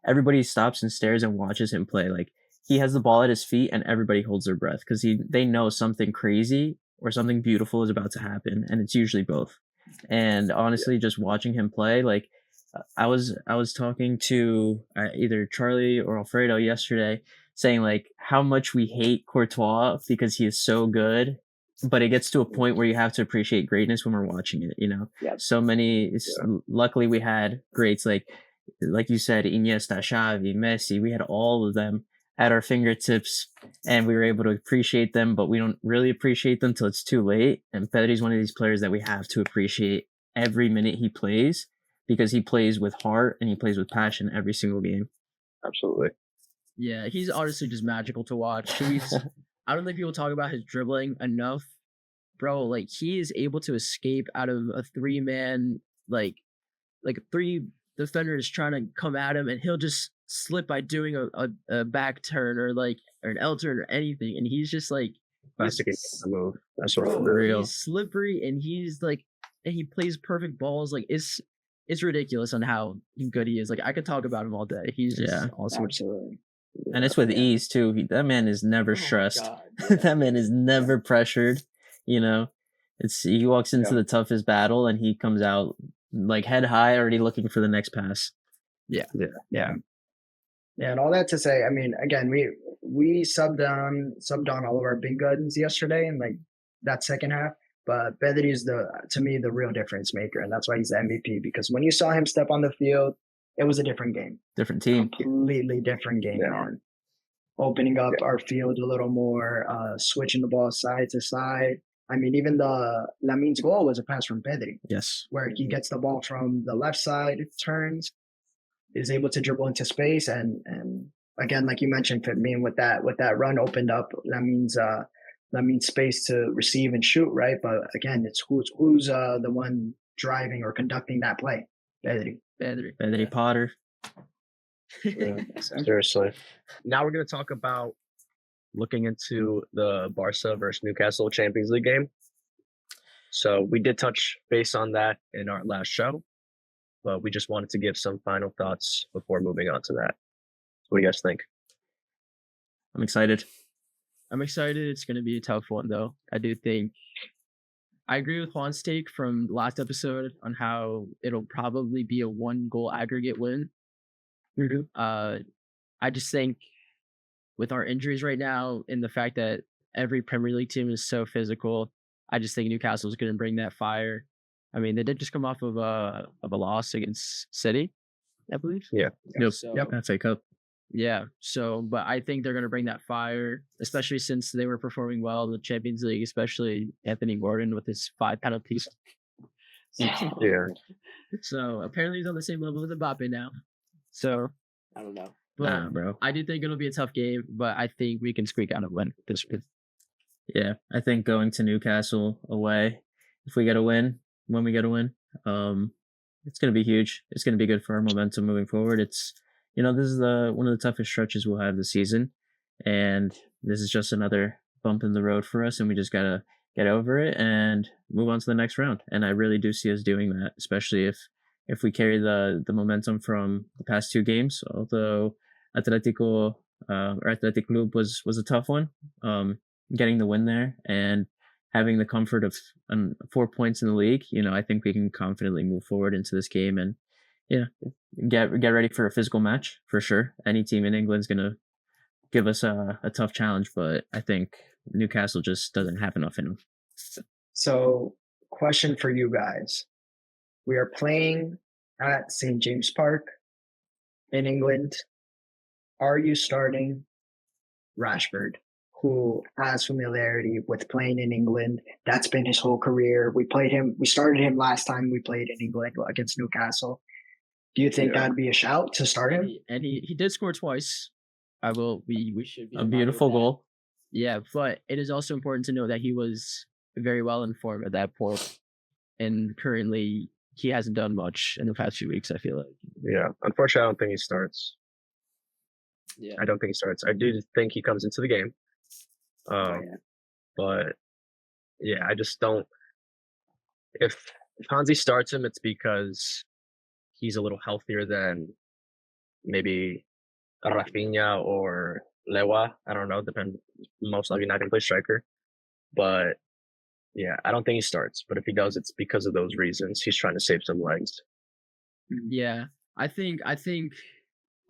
everybody stops and stares and watches him play. Like, he has the ball at his feet and everybody holds their breath because they know something crazy or something beautiful is about to happen, and it's usually both. And honestly, just watching him play, like, I was talking to either Charlie or Alfredo yesterday, saying like how much we hate Courtois because he is so good, but it gets to a point where you have to appreciate greatness when we're watching it. So many. Luckily, we had greats like you said, Iniesta, Xavi, Messi. We had all of them at our fingertips, and we were able to appreciate them. But we don't really appreciate them till it's too late. And Pedri's one of these players that we have to appreciate every minute he plays, because he plays with heart and he plays with passion every single game. Absolutely. Yeah, he's honestly just magical to watch. I don't think people talk about his dribbling enough. Bro, like, he is able to escape out of a 3-man, like 3 defenders trying to come at him, and he'll just slip by doing a back turn or an L turn or anything, and he's just like classic move. That's what bro, real. He's slippery, and and he plays perfect balls. Like, it's ridiculous on how good he is. Like, I could talk about him all day. He's just awesome. Absolutely. And it's with ease too. That man is never stressed. That man is never pressured. He walks into the toughest battle and he comes out like head high, already looking for the next pass. Yeah. And all that to say, I mean, again, we subbed on all of our big guns yesterday in like that second half. But Pedri is to me the real difference maker, and that's why he's the MVP. Because when you saw him step on the field, it was a different game, different team, completely different game. Man. Opening up our field a little more, switching the ball side to side. I mean, even the Lamine's goal was a pass from Pedri. Yes, where he gets the ball from the left side, turns, is able to dribble into space, and again, like you mentioned, Fitmin with that run opened up Lamine's space to receive and shoot, right? But again, it's who's the one driving or conducting that play? Pedri Potter. Yeah, seriously. Now we're going to talk about looking into the Barca versus Newcastle Champions League game. So we did touch base on that in our last show, but we just wanted to give some final thoughts before moving on to that. What do you guys think? I'm excited. It's going to be a tough one, though. I do think I agree with Juan's take from last episode on how it'll probably be a 1-goal aggregate win. I just think with our injuries right now and the fact that every Premier League team is so physical, I just think Newcastle is going to bring that fire. I mean, they did just come off of a loss against City, I believe. Yeah. That's a cup. Yeah. So, but I think they're going to bring that fire, especially since they were performing well in the Champions League, especially Anthony Gordon with his 5 penalties. Yeah. So apparently he's on the same level as Mbappe now. So I don't know. But bro. I do think it'll be a tough game, but I think we can squeak out a win this week. Yeah, I think going to Newcastle away, if we get a win, when we get a win, it's going to be huge. It's going to be good for our momentum moving forward. It's, this is one of the toughest stretches we'll have this season, and this is just another bump in the road for us, and we just got to get over it and move on to the next round. And I really do see us doing that, especially if we carry the momentum from the past 2 games, although Athletic Club was a tough one. Getting the win there and having the comfort of 4 points in the league, I think we can confidently move forward into this game and get ready for a physical match for sure. Any team in England's gonna give us a tough challenge, but I think Newcastle just doesn't have enough in him. So, question for you guys. We are playing at St. James Park in England. Are you starting Rashford, who has familiarity with playing in England? That's been his whole career. We started him last time we played in England against Newcastle. Do you think that'd be a shout to start him? And he did score twice. We should be A beautiful goal. Yeah, but it is also important to know that he was very well informed at that point, and currently he hasn't done much in the past few weeks, I feel like. Yeah, unfortunately, I don't think he starts. Yeah, I don't think he starts. I do think he comes into the game. But yeah, I just don't. If Hansi starts him, it's because he's a little healthier than maybe Rafinha or Lewa. I don't know. Most likely not going to play striker. But yeah, I don't think he starts. But if he does, it's because of those reasons. He's trying to save some legs. Yeah, I think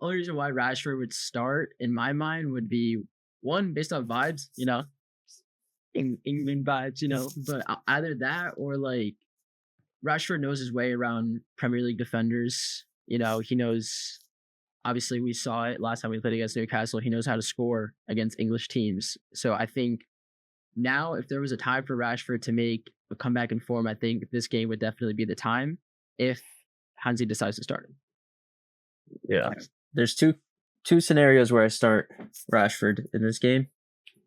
only reason why Rashford would start in my mind would be one based on vibes, England vibes, but either that or like Rashford knows his way around Premier League defenders. He knows. Obviously, we saw it last time we played against Newcastle. He knows how to score against English teams. So I think now, if there was a time for Rashford to make a comeback in form, I think this game would definitely be the time if Hansi decides to start him. Yeah. There's two scenarios where I start Rashford in this game.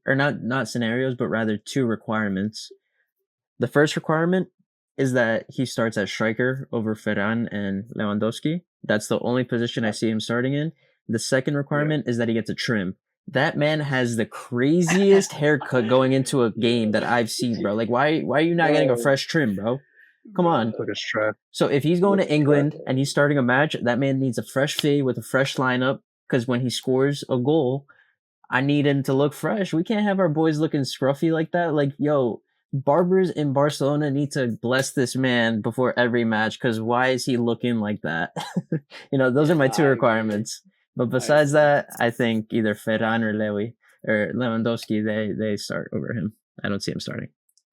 Or not scenarios, but rather two requirements. The first requirement is that he starts as striker over Ferran and Lewandowski. That's the only position I see him starting in. The second requirement is that he gets a trim. That man has the craziest haircut going into a game that I've seen, bro. Like, why are you not getting a fresh trim, bro? Come on. So if he's going to England and he's starting a match, that man needs a fresh fade with a fresh lineup, because when he scores a goal, I need him to look fresh. We can't have our boys looking scruffy like that. Like, yo, barbers in Barcelona need to bless this man before every match, because why is he looking like that? Those are my two requirements. But besides that, I think either Ferran or Lewandowski, they start over him. I don't see him starting.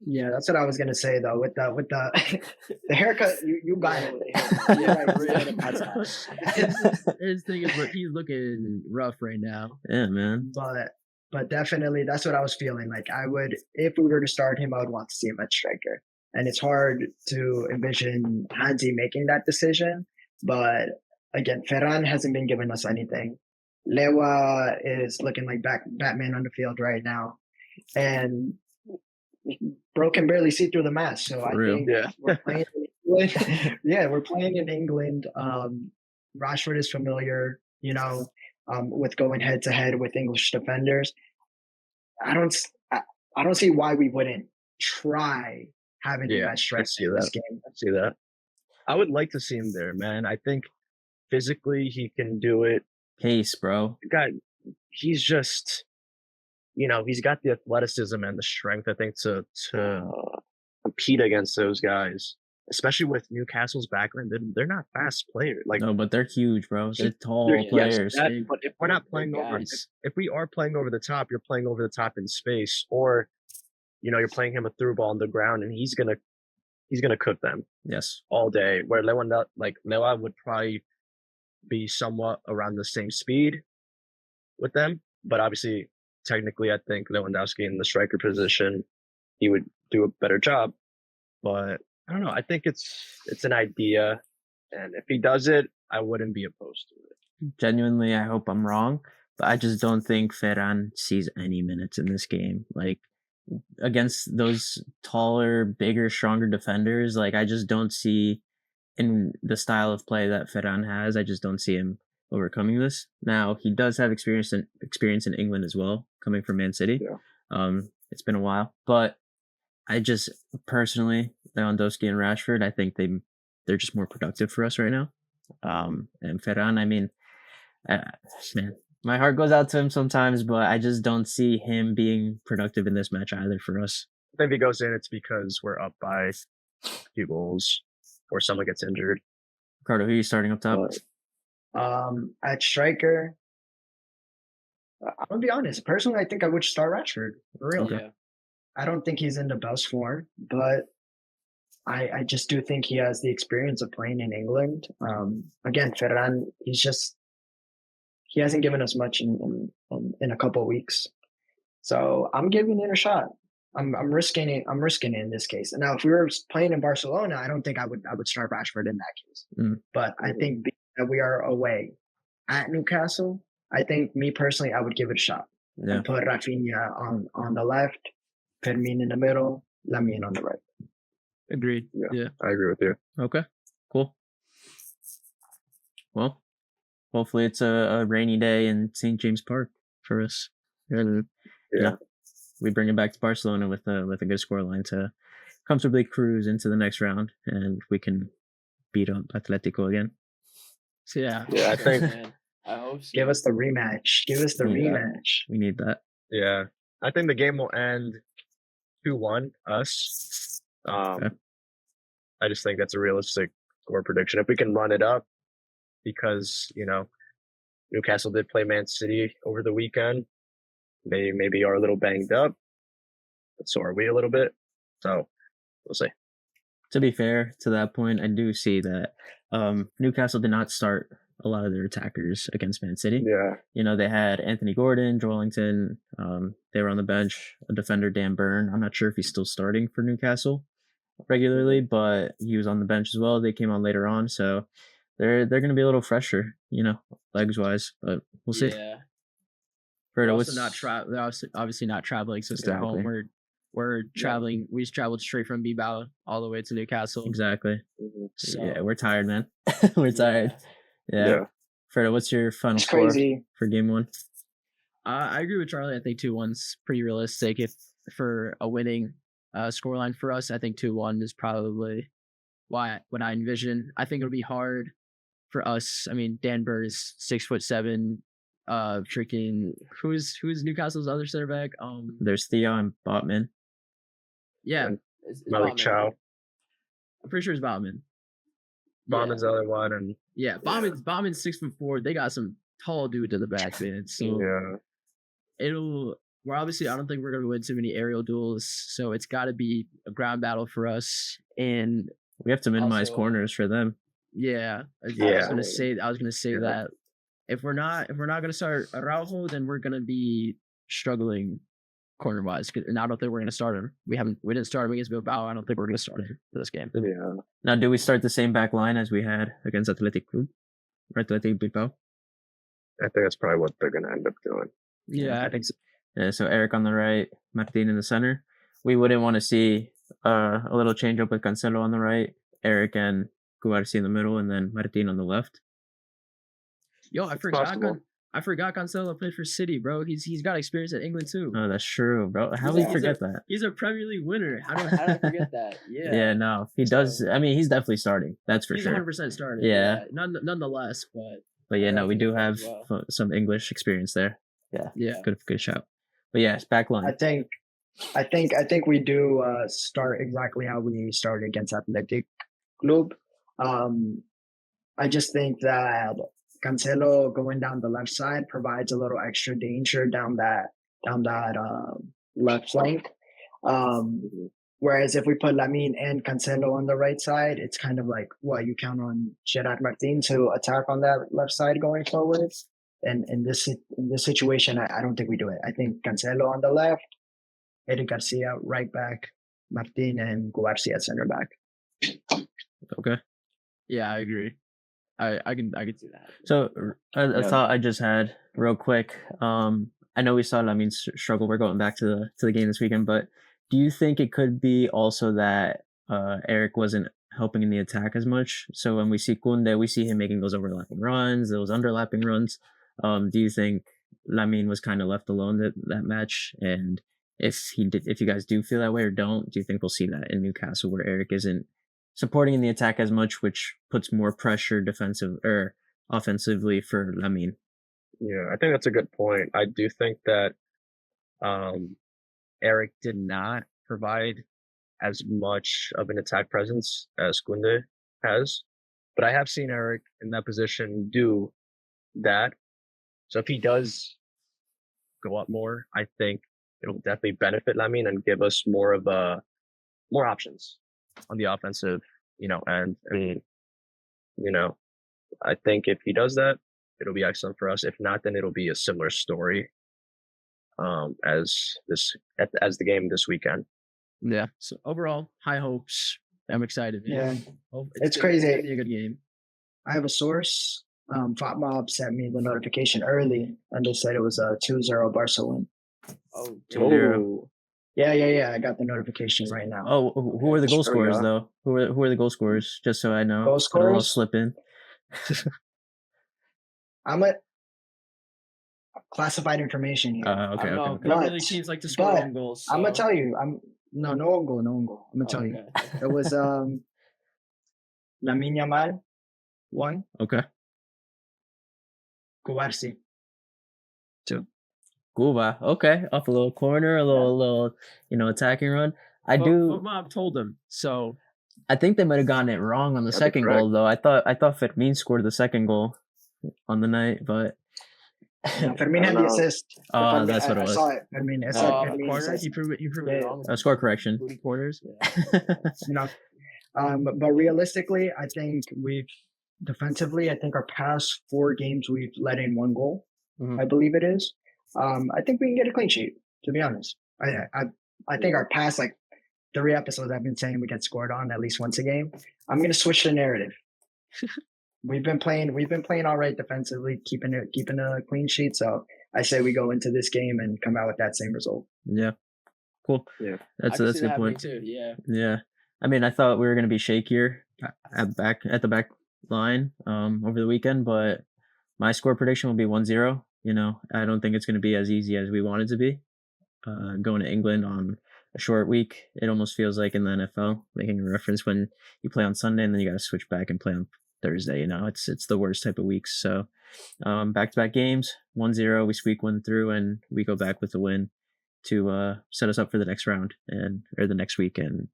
Yeah, that's what I was gonna say though. With the the haircut, you got it with the haircut. His thing is, he's looking rough right now. Yeah, man. But definitely, that's what I was feeling. Like I would, if we were to start him, I would want to see him at striker. And it's hard to envision Hansi making that decision. But again, Ferran hasn't been giving us anything. Lewa is looking like Batman on the field right now, and bro can barely see through the mask. So I think we're playing in England. We're playing in England. Rashford is familiar, with going head to head with English defenders. I don't see why we wouldn't try having him as striker in this game. I see that. I would like to see him there, man. I think physically he can do it. Pace, bro. He's just, he's got the athleticism and the strength, I think, to compete against those guys, especially with Newcastle's background. They're not fast players. No, but they're huge, bro. They're tall players. Yes, but if we're not playing if we are playing over the top, you're playing over the top in space, or you're playing him a through ball on the ground, and he's gonna cook them. Yes, all day. Where Lewa would probably be somewhat around the same speed with them, but obviously, technically, I think Lewandowski in the striker position, he would do a better job. But I don't know. I think it's an idea, and if he does it, I wouldn't be opposed to it. Genuinely, I hope I'm wrong, but I just don't think Ferran sees any minutes in this game. Like, against those taller, bigger, stronger defenders, like, I just don't see, in the style of play that Ferran has, I just don't see him overcoming this. Now, he does have experience in England as well, coming from Man City. Yeah. It's been a while, but I just personally, Lewandowski and Rashford, I think they're just more productive for us right now. And Ferran, I mean, man, my heart goes out to him sometimes, but I just don't see him being productive in this match either for us. If he goes in, it's because we're up by a few goals or someone gets injured. Ricardo, who are you starting up top? At striker, I'm gonna be honest. Personally, I think I would start Rashford for real. Yeah. I don't think he's in the best form, but I just do think he has the experience of playing in England. Again, Ferran, he hasn't given us much in a couple of weeks, so I'm giving it a shot. I'm risking it. I'm risking it in this case. And now, if we were playing in Barcelona, I don't think I would start Rashford in that case. But I think that we are away at Newcastle, I think me personally, I would give it a shot. Yeah. And put Rafinha on the left, Fermin in the middle, Lamine on the right. Agreed. Yeah. I agree with you. Okay. Cool. Well, hopefully it's a rainy day in St. James Park for us. And Yeah. we bring it back to Barcelona with a good scoreline to comfortably cruise into the next round, and we can beat up Atletico again. So yeah. Yeah, I think. I hope so. Give us the rematch. Give us the rematch. We need that. Yeah, I think the game will end 2-1 us. Okay. I just think that's a realistic score prediction. If we can run it up, because Newcastle did play Man City over the weekend. They maybe are a little banged up, but so are we a little bit. So we'll see. To be fair, to that point, I do see that Newcastle did not start a lot of their attackers against Man City. Yeah. They had Anthony Gordon, Joelinton. They were on the bench. A defender, Dan Burn. I'm not sure if he's still starting for Newcastle regularly, but he was on the bench as well. They came on later on, so they're going to be a little fresher, legs wise. But we'll see. Yeah. Fredo, They're also they're obviously not traveling since they're home. We're traveling. We just traveled straight from Bilbao all the way to Newcastle. Exactly. So, yeah, we're tired, man. We're tired. Yeah. Fredo, what's your final It's score crazy. for game one? I agree with Charlie. I think 2-1's pretty realistic. If for a winning scoreline for us, I think 2-1 is probably what I envision. I think it'll be hard for us. I mean, Dan Burr is 6'7". Freaking who's Newcastle's other center back? There's Theo and Botman. Yeah, Malik Chow. I'm pretty sure it's Botman. Botman's the other one, and yeah, Botman's 6'4". They got some tall dudes in the back, man. So we're obviously, I don't think we're gonna win too many aerial duels, so it's got to be a ground battle for us, and we have to minimize also, corners for them. Yeah, I was gonna say that if we're not gonna start Araujo, then we're gonna be struggling corner wise, and I don't think we're gonna start him. We didn't start him against Bilbao. I don't think we're gonna start him for this game. Yeah. Now, do we start the same back line as we had against Athletic Bilbao? I think that's probably what they're gonna end up doing. Yeah, I think so. Yeah, so Eric on the right, Martin in the center. We wouldn't want to see a little change up with Cancelo on the right, Eric and Guarci in the middle, and then Martin on the left. Yo, I forgot Cancelo played for City, bro. He's got experience at England too. Oh, that's true, bro. How do we forget that? He's a Premier League winner. How do I forget that? Yeah. Yeah, no, he does. I mean, he's definitely starting. That's for sure. He's 100% starting. Yeah. Nonetheless, but yeah, no, we do have some English experience there. Yeah. Good shout. But yeah, it's back line. I think we do start exactly how we started against Athletic Club. I just think that Cancelo going down the left side provides a little extra danger down that left flank. Whereas if we put Lamine and Cancelo on the right side, it's kind of like you count on Gerard Martin to attack on that left side going forward. And in this situation, I don't think we do it. I think Cancelo on the left, Eric Garcia right back, Martin and Guarci at center back. Okay. Yeah, I agree. I can see that. So a thought I just had real quick. I know we saw Lamine struggle. We're going back to the game this weekend, but do you think it could be also that Eric wasn't helping in the attack as much? So when we see Kunde, we see him making those overlapping runs, those underlapping runs. Do you think Lamine was kind of left alone that match? And if you guys do feel that way or don't, do you think we'll see that in Newcastle where Eric isn't supporting in the attack as much, which puts more pressure defensive or offensively for Lamine? Yeah, I think that's a good point. I do think that Eric did not provide as much of an attack presence as Kunde has, but I have seen Eric in that position do that. So if he does go up more, I think it'll definitely benefit Lamine and give us more options on the offensive, end. And, I think if he does that, it'll be excellent for us. If not, then it'll be a similar story as the game this weekend. Yeah. So overall, high hopes. I'm excited. Yeah, It's crazy. It's gonna be a good game. I have a source. FOTMob sent me the notification early, and they said it was a 2-0 Barca win. Oh, 2-0. Yeah. I got the notification right now. Oh, who are the goal scorers though? Who are the goal scorers? Just so I know. Goal I don't scorers? slip in. I'm a classified information here. Okay. Not But- really teams like to score but own goals. I'm gonna so- tell you. No own goal. I'm gonna tell you. Okay. It was LAMINE YAMAL 1, Okay. Cubarsi 2. Cuba. Okay. Off a little corner, a little attacking run. But Mob told him. So I think they might have gotten it wrong on the That'd be second goal though. I thought Fermin scored the second goal on the night, but Fermin had the assist. Oh, that's what it I was. saw it. Fermin. It said Fermin corner. assist. He proved Yeah. it wrong. score correction. Booty corners. You know, but realistically, I think defensively, I think our past 4 games we've let in 1 goal. Mhm. I believe it is. I think we can get a clean sheet. To be honest, I think our past 3 episodes I've been saying we get scored on at least once a game. I'm gonna switch the narrative. We've been playing all right defensively, keeping a clean sheet. So I say we go into this game and come out with that same result. Yeah. Cool. Yeah. That's I a can see good that point. happening too. Yeah. Yeah. I mean, I thought we were going to be shakier at the back line over the weekend, but my score prediction will be 1-0. I don't think it's going to be as easy as we want it to be. Going to England on a short week, it almost feels like in the NFL, making a reference when you play on Sunday and then you got to switch back and play on Thursday. It's the worst type of weeks. So back-to-back games, 1-0, we squeak one through and we go back with the win to set us up for the next round or the next week and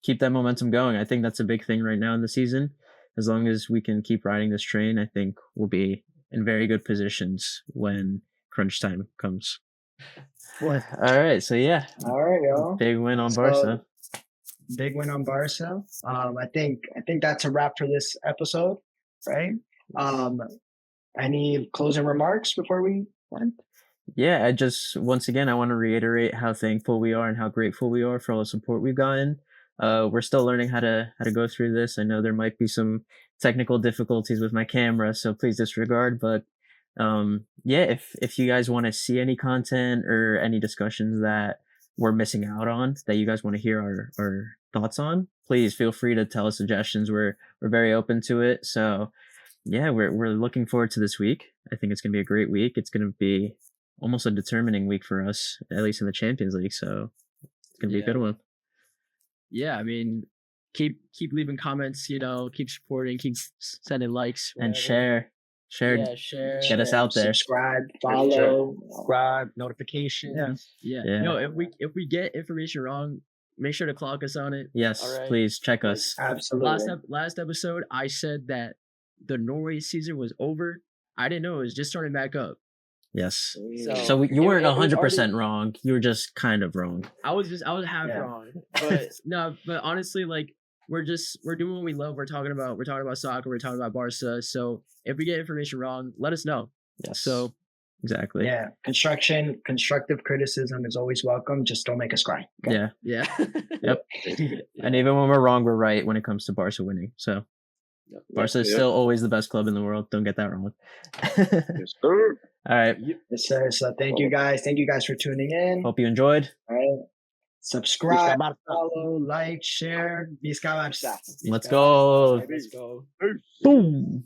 keep that momentum going. I think that's a big thing right now in the season. As long as we can keep riding this train, I think we'll be in very good positions when crunch time comes. All right, so yeah, All right, y'all. big win on So, Barca. Big win on Barca. I think that's a wrap for this episode, right? Any closing remarks before we end? Yeah, once again I want to reiterate how thankful we are and how grateful we are for all the support we've gotten. We're still learning how to go through this. I know there might be some technical difficulties with my camera, so please disregard. But if you guys want to see any content or any discussions that we're missing out on that you guys want to hear our thoughts on, please feel free to tell us suggestions. We're very open to it. So yeah, we're looking forward to this week. I think it's gonna be a great week. It's gonna be almost a determining week for us, at least in the Champions League. So it's gonna be a good one. Yeah, I mean, keep leaving comments. Keep supporting, keep sending likes And whatever. share. Yeah, share. Get us out there. Subscribe, follow. Subscribe, notifications. Yeah. Yeah. If we get information wrong, make sure to clock us on it. Yes, All right. please check us. Absolutely. Last episode, I said that the Norway season was over. I didn't know it was just starting back up. Yes. So, So you weren't it was 100% wrong. You were just kind of wrong. I was half Yeah. wrong, but no, but honestly, we're doing what we love. We're talking about soccer. We're talking about Barca. So if we get information wrong, let us know. Yes. So exactly. Yeah, constructive criticism is always welcome. Just don't make us cry. Okay? Yeah. yeah. Yep. And even when we're wrong, we're right when it comes to Barca winning. So Barca is still always the best club in the world. Don't get that wrong. Yes, sir. All right. Yes, sir. So thank you guys. Thank you guys for tuning in. Hope you enjoyed. All right. Subscribe, follow, like, share. Visca Barça. Let's go. Let's go. Boom.